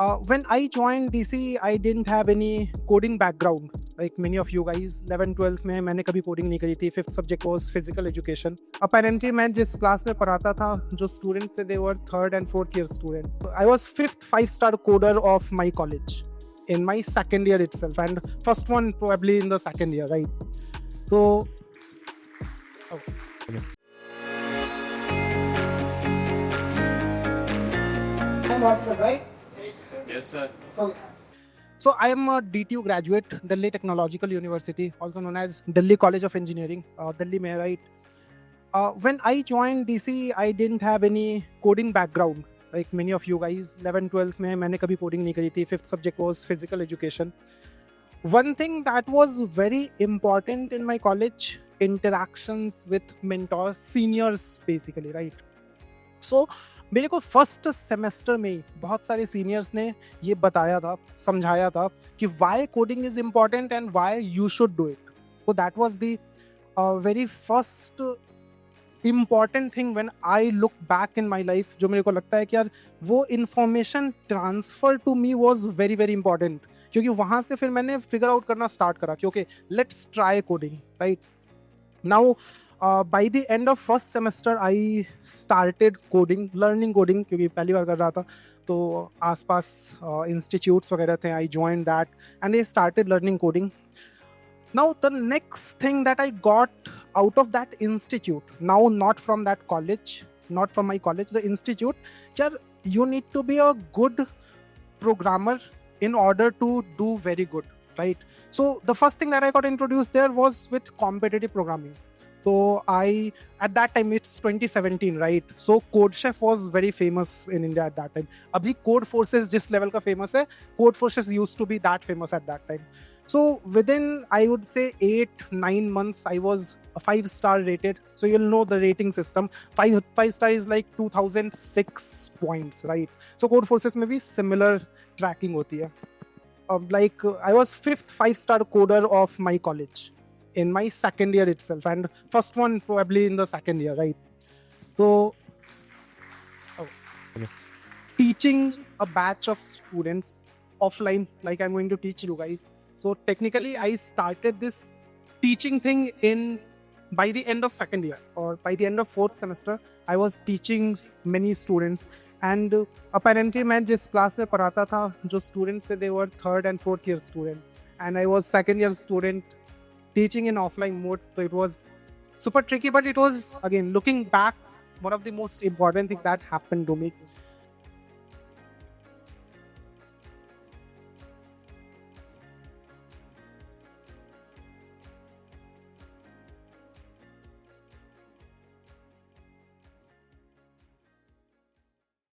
When I joined DC, I didn't have any coding background. Like many of you guys, 11 12th में मैंने कभी coding नहीं करी थी. Fifth subject was physical education. Apparently मैं जिस class में पढ़ाता था, जो students थे, they were third and fourth year student. I was fifth 5-star coder of my college in my second year itself, and first one probably in the second year, right? So, right? Yes, sir. So I am a DTU graduate, Delhi Technological University, also known as Delhi College of Engineering, Delhi mein, right? When I joined DC, I didn't have any coding background. Like many of you guys, 11 12th में मैंने कभी coding नहीं करी थी. Fifth subject was physical education. One thing that was very important in my college, interactions with mentors, seniors basically, right? So मेरे को first semester में ही बहुत सारे सीनियर्स ने ये बताया था, समझाया था कि why coding is important and why you should do it. So that was the very first important thing when I look back in my life, जो मेरे को लगता है कि यार वो information transfer to me was very very important. क्योंकि वहाँ से फिर मैंने फिगर आउट करना स्टार्ट करा कि okay, let's try coding, right. Now by the end of first semester I started coding, learning coding, क्योंकि पहली बार कर रहा था. तो आसपास institutes वगैरह थे, I joined that and I started learning coding. Now the next thing that I got out of that institute, now not from that college, not from my college, the institute, यार you need to be a good programmer in order to do very good, right? So the first thing that I got introduced there was with competitive programming. So I, at that time, it's 2017, right? So CodeChef was very famous in India at that time. Abhi Codeforces जिस level का famous है, Codeforces used to be that famous at that time. So within, I would say 8-9 months, I was a 5-star rated. So you'll know the rating system. 5-star is like 2006 points, right? So Codeforces में भी similar tracking होती है. Like I was 5th 5-star coder of my college in my second year itself, and first one probably in the second year, right? So teaching a batch of students offline, like I'm going to teach you guys. So technically I started this teaching thing in by the end of second year, or by the end of fourth semester I was teaching many students. And apparently मैं जिस class में पढ़ाता था, जो students थे, they were third and fourth year student, and I was second year student teaching in offline mode. So it was super tricky, but it was, again, looking back, one of the most important things that happened to me.